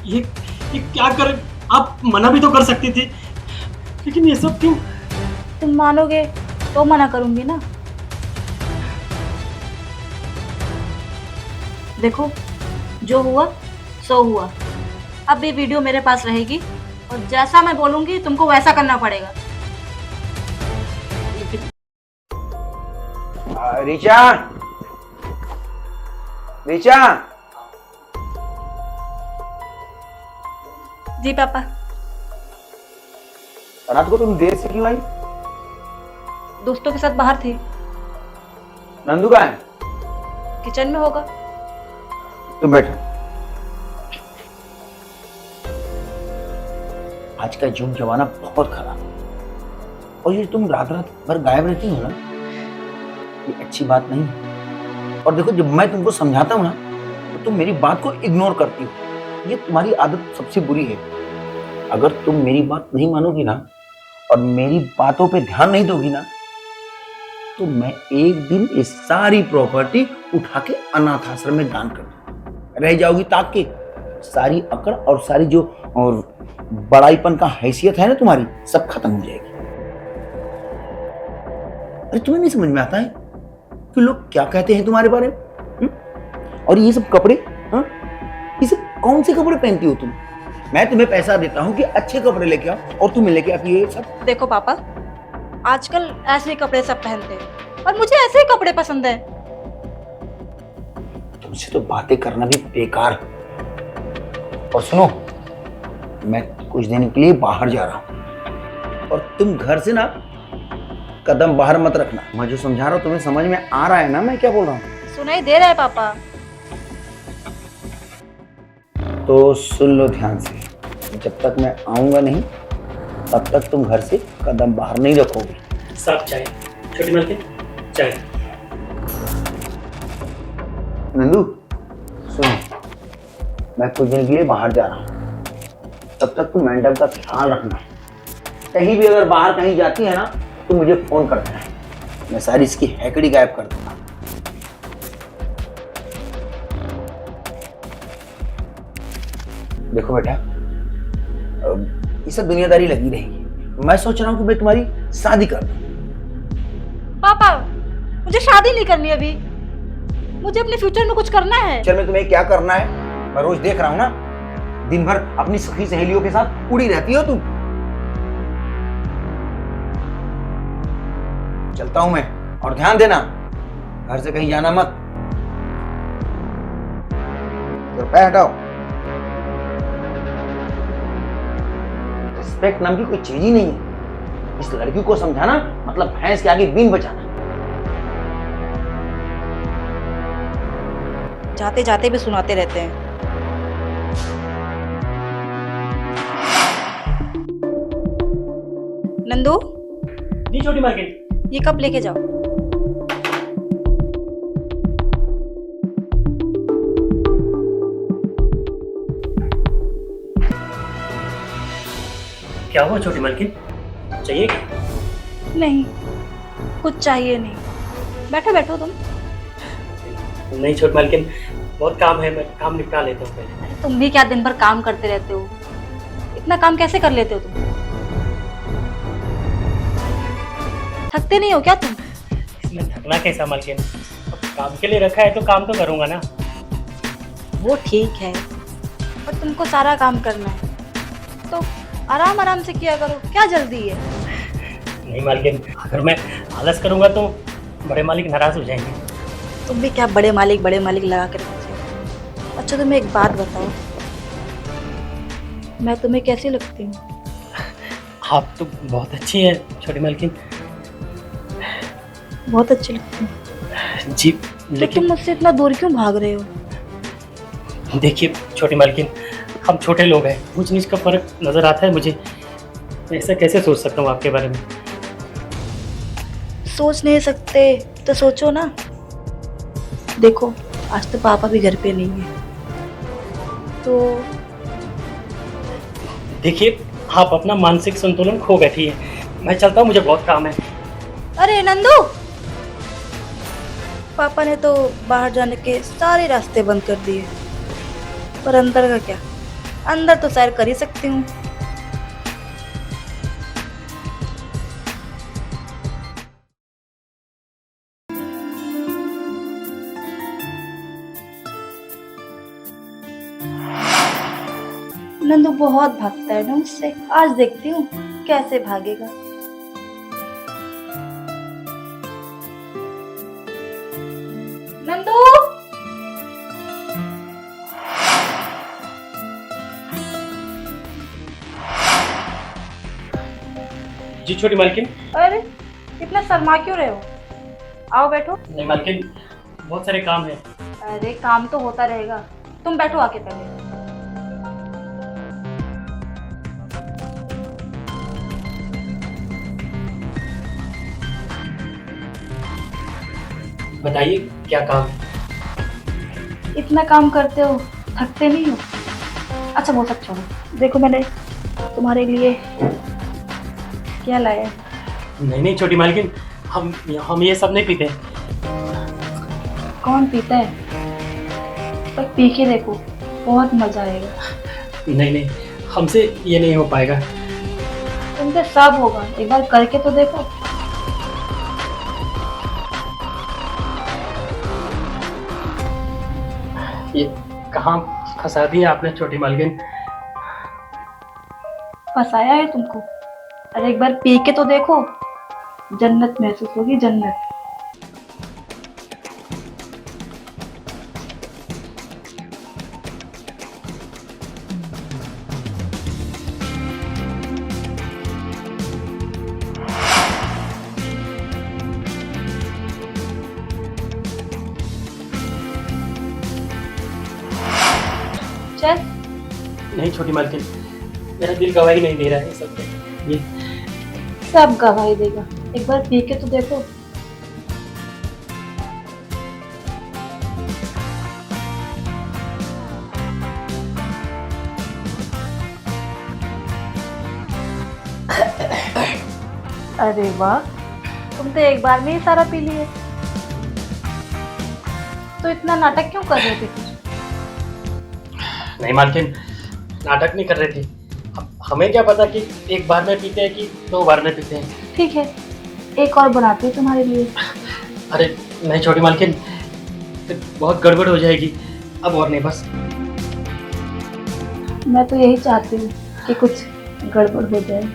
ये ये क्या कर, आप मना भी तो कर सकती थी, लेकिन ये सब क्यों? तुम मानोगे तो मना करूंगी ना। देखो, जो हुआ सो हुआ। अब ये वीडियो मेरे पास रहेगी और जैसा मैं बोलूंगी तुमको वैसा करना पड़ेगा। ऋचा, ऋचा। जी पापा। रात को तुम देर से क्यों आई? दोस्तों के साथ बाहर थी। नंदू कहाँ है? किचन में होगा। तुम बैठो। आज का युग जमाना बहुत खराब है और ये तुम रात रात भर गायब रहती हो ना, ये अच्छी बात नहीं है। और देखो, जब मैं तुमको समझाता हूँ ना तो तुम मेरी बात को इग्नोर करती हो। ये तुम्हारी आदत सबसे बुरी है। अगर तुम मेरी बात नहीं मानोगी ना और मेरी बातों पे ध्यान नहीं दोगी ना, तो मैं एक दिन ये सारी प्रॉपर्टी उठा के अनाथ आश्रम में दान कर दूंगा। रह जाओगी ताक के। सारी अकड़ और सारी जो और बड़ाईपन का हैसियत है ना तुम्हारी, सब खत्म हो जाएगी। अरे तुम्हें नहीं समझ में आता है कि लोग क्या कहते हैं तुम्हारे बारे में? और ये सब कपड़े, ये सब कौन से कपड़े पहनती हो तुम? मैं तुम्हें पैसा देता हूँ कि अच्छे कपड़े लेके आओ और तुम्हें लेके आती है ये सब। देखो पापा, आजकल ऐसे कपड़े सब पहनते हैं और मुझे ऐसे ही कपड़े पसंद है। तुमसे तो बातें करना भी बेकार है। और सुनो, मैं कुछ दिन के लिए बाहर जा रहा हूं और तुम घर से ना कदम बाहर मत रखना। मैं जो समझा रहा हूं तुम्हें समझ में आ रहा है ना मैं क्या बोल रहा हूं? सुनाई दे रहा है पापा। तो सुन लो ध्यान से। जब तक मैं आऊंगा नहीं तब तक तुम घर से कदम बाहर नहीं रखोगे। साहब चाय, छोटी मालकिन चाय। नंदू सुनो, मैं कुछ दिन के लिए बाहर जा रहा हूँ, तब तक तुम मेंटल का ख्याल रखना। कहीं भी अगर बाहर कहीं जाती है ना तो मुझे फोन कर देना, मैं सारी इसकी हैकड़ी गायब कर दूंगा। देखो बेटा, ये सब दुनियादारी लगी रहेगी। मैं सोच रहा हूँ कि मैं तुम्हारी शादी कर दूं। पापा, मुझे शादी नहीं करनी अभी। मुझे अपने फ्यूचर में कुछ करना है। चल, मैं तुम्हें क्या करना है मैं रोज देख रहा हूँ ना। दिन भर अपनी सखी सहेलियों के साथ उड़ी रहती हो तुम। चलता हूं मैं, और ध्यान देना घर से कहीं जाना मत। पैर हटाओ। रिस्पेक्ट नाम की कोई चीज ही नहीं है। इस लड़की को समझाना मतलब भैंस के आगे बीन बचाना। जाते जाते भी सुनाते रहते हैं। नंदू, जी छोटी मालकिन। ये कप लेके जाओ। क्या हुआ छोटी मालकिन, चाहिए क्या? नहीं, कुछ चाहिए नहीं। बैठो बैठो तुम। नहीं छोटी मालकिन, बहुत काम है, मैं काम निपटा लेता हूँ पहले। अरे तुम भी क्या दिन भर काम करते रहते हो? इतना काम कैसे कर लेते हो तुम? थकते नहीं हो क्या तुम? इसमें थकना कैसा मालकिन, अब काम के लिए रखा है तो काम तो करूँगा ना। वो ठीक है, पर तुमको सारा काम करना है तो आराम आराम से किया करो। क्या जल्दी है? नहीं मालकिन, अगर मैं आलस करूँगा तो बड़े मालिक नाराज हो जाएंगे। तुम भी क्या बड़े मालिक लगा कर रखते हो। अच्छा तुम्हें एक बात बताओ, मैं तुम्हें कैसी लगती हूँ? आप तो बहुत अच्छी है छोटी मालकिन। बहुत अच्छी लगती हूँ। जी तो लेकिन तुम मुझसे इतना दूर क्यों भाग रहे हो? देखिए छोटी मालकिन, हम छोटे लोग हैं, ऊंच नीच का फर्क नजर आता है मुझे। मैं ऐसा कैसे सोच सकता हूँ आपके बारे में? सोच नहीं सकते तो सोचो ना। देखो, आज तो पापा भी घर पे नहीं है, तो देखिए आप अपना मानसिक संतुलन खो बैठी है। मैं चलता हूँ, मुझे बहुत काम है। अरे नंदू, पापा ने तो बाहर जाने के सारे रास्ते बंद कर दिए, पर अंदर का क्या? अंदर तो सैर कर ही सकती हूँ। नंदू बहुत भागता है ना मुझसे, आज देखती हूँ कैसे भागेगा। नंदू, जी छोटी मालकिन। अरे इतना शर्मा क्यों रहे हो? आओ बैठो। नहीं मालकिन, बहुत सारे काम है। अरे काम तो होता रहेगा, तुम बैठो आके पहले। बताइए क्या काम। इतना काम करते हो, थकते नहीं हो? अच्छा वो सब छोड़ो, देखो मैंने तुम्हारे लिए क्या लाया है। नहीं नहीं छोटी मालकिन, हम ये सब नहीं पीते। कौन पीता है? पर पी के देखो, बहुत मजा आएगा। नहीं नहीं, हमसे ये नहीं हो पाएगा। तुमसे सब होगा, एक बार करके तो देखो। ये कहाँ फंसा दिया आपने छोटी मालकिन। फंसाया है तुमको? अरे एक बार पी के तो देखो, जन्नत महसूस होगी, जन्नत। चल। नहीं छोटी मालकिन, मेरा दिल गवाही नहीं दे रहा है सब। ये सब गवाही देगा, एक बार पी के तो देखो। अरे वाह, तुम तो एक बार में ही सारा पी लिए। तो इतना नाटक क्यों कर रहे थे फिर? नहीं मालकिन, नाटक नहीं कर रही थी। हमें क्या पता कि एक बार में पीते हैं कि 2 बार में पीते हैं। ठीक है, एक और बनाती हूँ तुम्हारे लिए। अरे नहीं छोटी मालकिन, फिर बहुत गड़बड़ हो जाएगी। अब और नहीं, बस। मैं तो यही चाहती हूँ कि कुछ गड़बड़ हो जाए।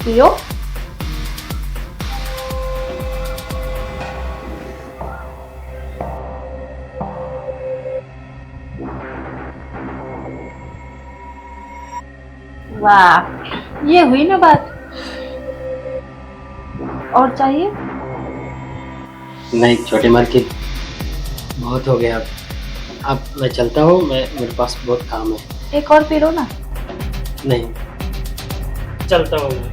पियो। वाह, ये हुई ना बात। और चाहिए? नहीं छोटी मालकिन, बहुत हो गया। अब मैं चलता हूँ, मेरे पास बहुत काम है। एक और पी लो ना। नहीं, चलता हूँ मैं।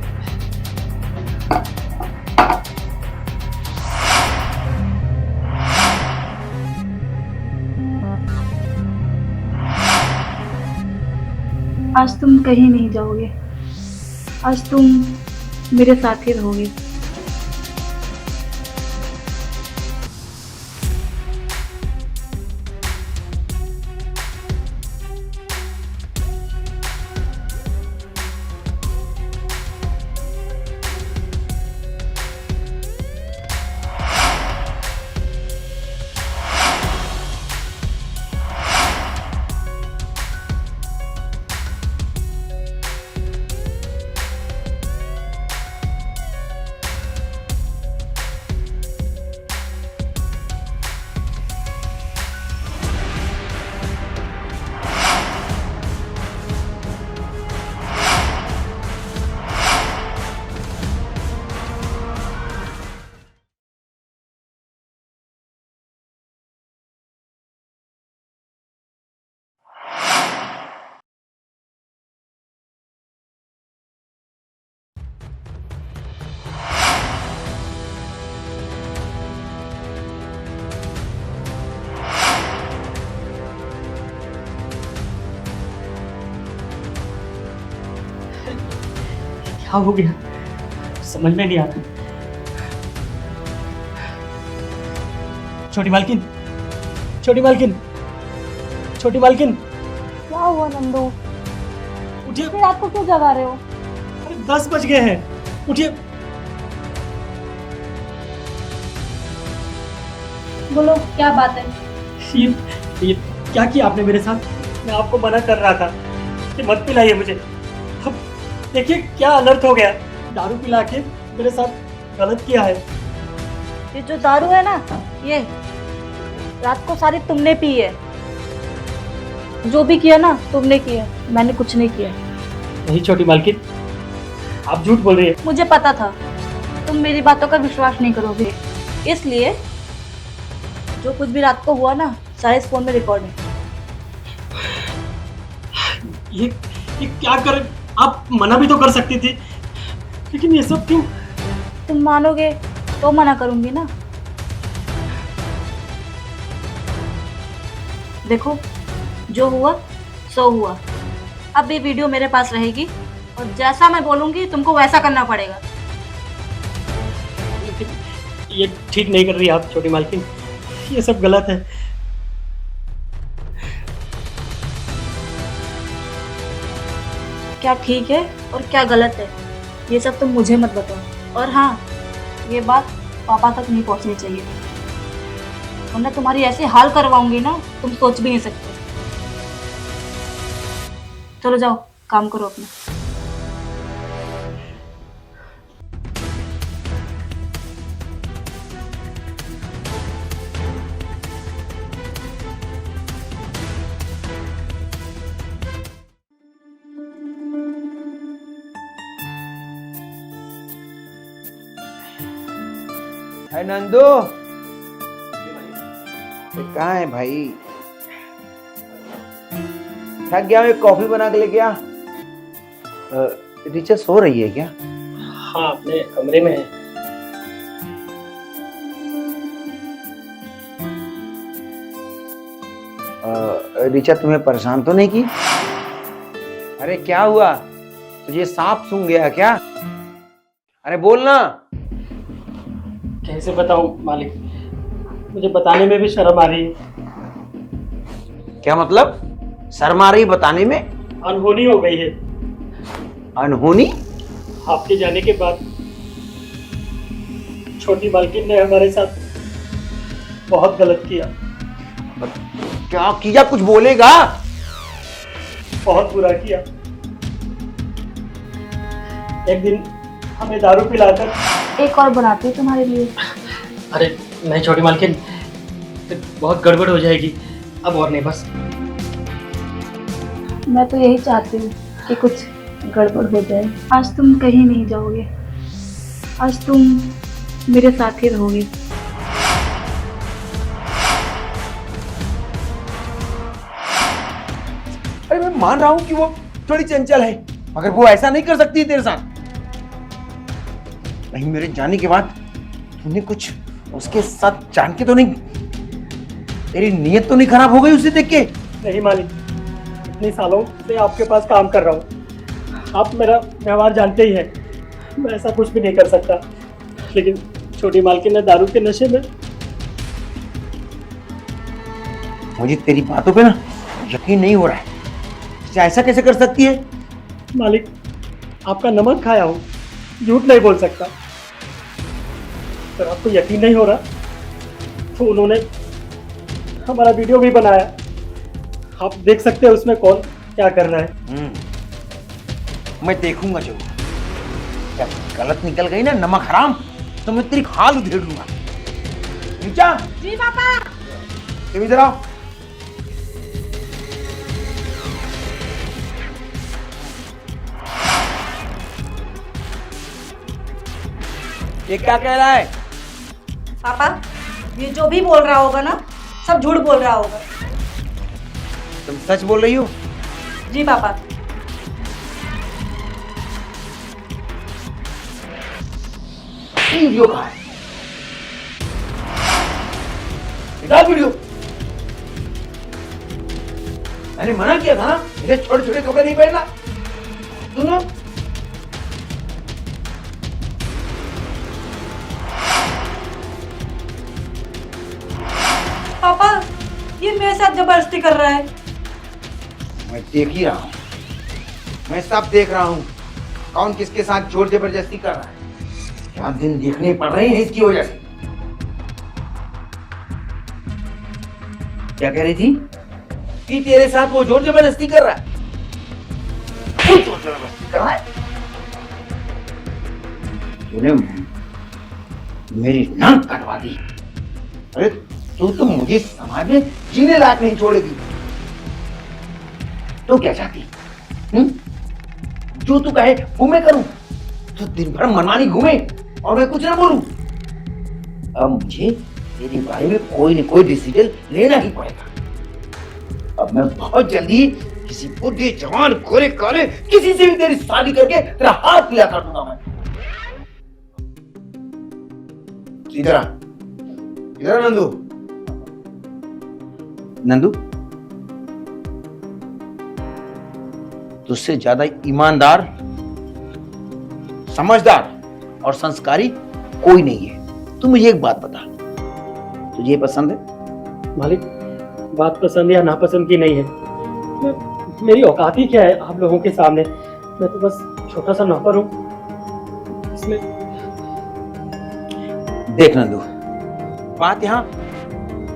आज तुम कहीं नहीं जाओगे, आज तुम मेरे साथ ही रहोगे। क्या हो गया समझ में नहीं आ रहा। छोटी मालकिन, छोटी मालकिन, छोटी मालकिन, क्या हुआ नंदू? उठिए। फिर रात को क्यों जगा रहे हो? अरे 10 बज गए हैं, उठिए। बोलो क्या बात है? ये क्या किया आपने मेरे साथ? मैं आपको मना कर रहा था कि मत पिलाइए मुझे। अब देखिए क्या अनर्थ हो गया। दारू पिला के मेरे साथ गलत किया है। ये जो दारू है ना, ये रात को सारी तुमने पी है। जो भी किया ना तुमने किया, मैंने कुछ नहीं किया। नहीं छोटी मालकिन, आप झूठ बोल रही है। मुझे पता था तुम मेरी बातों का विश्वास नहीं करोगे, इसलिए जो कुछ भी रात को हुआ ना सारे इस फोन में रिकॉर्ड है। ये क्या कर, आप मना भी तो कर सकती थी, लेकिन ये सब क्यों? तुम मानोगे तो मना करूंगी ना। देखो जो हुआ सो हुआ। अब ये वीडियो मेरे पास रहेगी और जैसा मैं बोलूंगी तुमको वैसा करना पड़ेगा। लेकिन ये ठीक नहीं कर रही आप छोटी मालकिन, ये सब गलत है। क्या ठीक है और क्या गलत है ये सब तुम मुझे मत बताओ। और हाँ, ये बात पापा तक नहीं पहुंचनी चाहिए, वरना तुम्हारी ऐसे हाल करवाऊंगी ना तुम सोच भी नहीं सकते। चलो जाओ काम करो अपना। है नंदू, कहाँ है भाई? थक गया, मैं कॉफी बना के लेके आ। टीचर सो रही है क्या? हाँ अपने कमरे में है। ऋचा तुम्हें परेशान तो नहीं की? अरे क्या हुआ, तुझे सांप सूंघ गया क्या? अरे बोलना। कैसे बताऊं मालिक, मुझे बताने में भी शर्म आ रही है। क्या मतलब? शर्म आ रही बताने में? अनहोनी हो गई है। अनहोनी? आपके जाने के बाद छोटी मालकिन ने हमारे साथ बहुत गलत किया। क्या किया, कुछ बोलेगा? बहुत बुरा किया। एक दिन हमें दारू पिलाकर, एक और बनाती हूँ तुम्हारे लिए। अरे नहीं छोटी मालकिन, फिर बहुत गड़बड़ हो जाएगी। अब और नहीं, बस। मैं तो यही चाहती हूँ कि कुछ गड़बड़ हो जाए। आज तुम कहीं नहीं जाओगे, आज तुम मेरे साथ ही रहोगे। अरे मैं मान रहा हूं कि वो थोड़ी चंचल है, मगर वो ऐसा नहीं कर सकती तेरे साथ। नहीं, मेरे जाने के बाद तूने कुछ उसके साथ जान के तो नहीं, तेरी नीयत तो नहीं खराब हो गई उसे देख के? नहीं मालिक, इतने सालों से आपके पास काम कर रहा हूँ, आप मेरा व्यवहार जानते ही हैं। मैं ऐसा कुछ भी नहीं कर सकता, लेकिन छोटी मालकिन ने दारू के नशे में। मुझे तेरी बातों पे ना यकीन नहीं हो रहा है। ऐसा कैसे कर सकती है? मालिक, आपका नमक खाया हूँ, झूठ नहीं बोल सकता। अगर आपको यकीन नहीं हो रहा तो उन्होंने हमारा वीडियो भी बनाया, आप देख सकते हैं उसमें कौन क्या कर रहा है। मैं देखूंगा जरूर। क्या गलत निकल गई ना नमक हराम, तो मैं तेरी खाल उधेड़ लूंगा। नीचा। जी पापा। तुम इधर आओ। ये क्या कह रहा है? पापा, ये जो भी बोल रहा होगा ना सब झूठ बोल रहा होगा। तुम सच बोल रही हो? जी पापा। वीडियो कहाँ है? निकाल वीडियो। मैंने मना किया था ना, इसे छोटे छोटे कपड़े नहीं पहनना। सुनो, साथ जबरदस्ती कर रहा है। मैं देख ही रहा हूँ, मैं सब देख रहा हूँ, कौन किसके साथ जोर जबरदस्ती कर रहा है। क्या दिन देखने पड़ रहे हैं इसकी वजह से। क्या कह रही थी कि तेरे साथ वो जोर जबरदस्ती कर रहा है? वो जोर जबरदस्ती कर रहा है? तूने मेरी नाक कटवा दी। अरे तू तो मुझे समाज में जीने लायक नहीं छोड़ेगी। तो क्या चाहती? जो तू कहे वो मैं करूं। तो दिन भर मनमानी घूमे और मैं कुछ ना बोलूं। अब मुझे तेरे बारे में कोई न कोई डिसीजन लेना ही पड़ेगा। अब मैं बहुत जल्दी किसी बुढ़े जवान गोरे काले किसी से भी तेरी शादी करके तेरा हाथ पीला कर दूंगा मैं। इधर आ, इधर नंदू। नंदू, तुझसे ज्यादा ईमानदार, समझदार और संस्कारी कोई नहीं है। तू मुझे एक बात बता, तुझे पसंद है? मालिक, बात पसंद या नापसंद की नहीं है। मेरी औकात ही क्या है आप लोगों के सामने। मैं तो बस छोटा सा नौकर हूँ इसमें। देख नंदू, बात यहाँ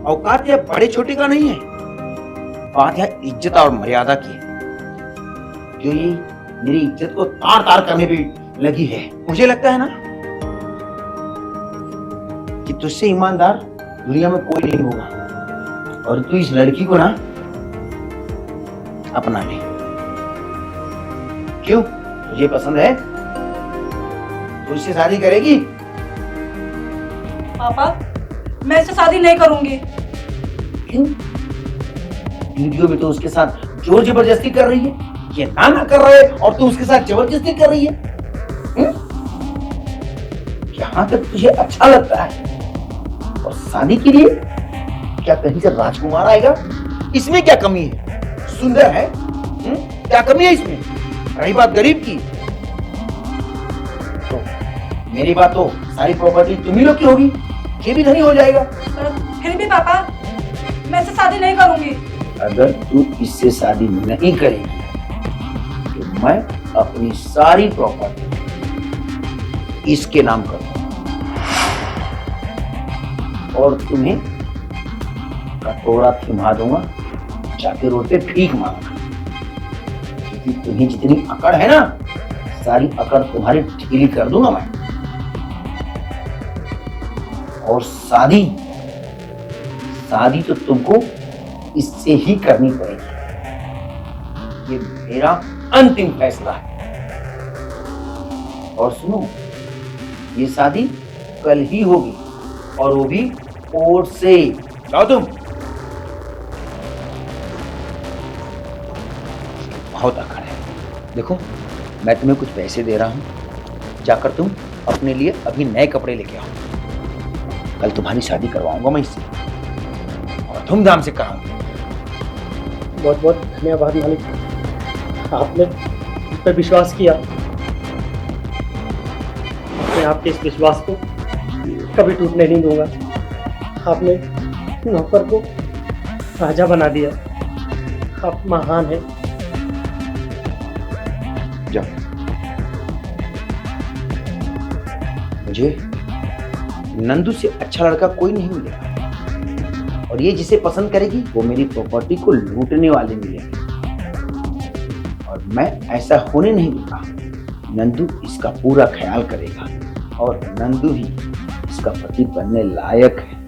औकात या बड़े छोटे का नहीं है, बात यहाँ इज्जत और मर्यादा की है। जो ये मेरी इज्जत को तार तार करने भी लगी है। मुझे लगता है ना कि तुझसे ईमानदार दुनिया में कोई नहीं होगा, और तू इस लड़की को ना अपना ले। क्यों, तुझे पसंद है? तू इससे शादी करेगी? पापा, मैं इससे शादी नहीं करूंगी। क्यों? वीडियो में तो उसके साथ जोर जबरदस्ती कर रही है, ये ना कर रहा है और तू उसके साथ जबरदस्ती कर रही है। यहाँ तक तुझे अच्छा लगता है, और शादी के लिए क्या कहीं से राजकुमार आएगा? इसमें क्या कमी है? सुंदर है, क्या कमी है इसमें? रही बात गरीब की, तो मेरी बात तो सारी प्रॉपर्टी तुम्ही लोग की होगी, ये भी धनी हो जाएगा। फिर भी पापा, मैं इससे शादी नहीं करूंगी। अगर तू इससे शादी नहीं करेगी तो मैं अपनी सारी प्रॉपर्टी इसके नाम करूंगा, और तुम्हें कटोरा थमा दूंगा, जाके रोड पे भीख मांगना। क्योंकि तुम्हें जितनी अकड़ है ना, सारी अकड़ तुम्हारी ढीली कर दूंगा मैं। और शादी तो तुमको इससे ही करनी पड़ेगी। ये मेरा अंतिम फैसला है। और सुनो, ये शादी कल ही होगी, और वो भी कोर्ट से। जाओ तुम। बहुत अकड़ है। देखो, मैं तुम्हें कुछ पैसे दे रहा हूं, जाकर तुम अपने लिए अभी नए कपड़े लेके आओ। कल तुम्हारी शादी करवाऊंगा मैं इससे, और धूमधाम से कराऊंगा। बहुत बहुत धन्यवाद मालिक, आपने मुझ पर विश्वास किया। मैं आपके इस विश्वास को कभी टूटने नहीं दूंगा। आपने नौकर को राजा बना दिया। आप महान हैं। जाओ। मुझे नंदू से अच्छा लड़का कोई नहीं मिलेगा, और ये जिसे पसंद करेगी वो मेरी प्रॉपर्टी को लूटने वाले मिलेंगे, और मैं ऐसा होने नहीं दूंगा। नंदू इसका पूरा ख्याल करेगा, और नंदू ही इसका पति बनने लायक है।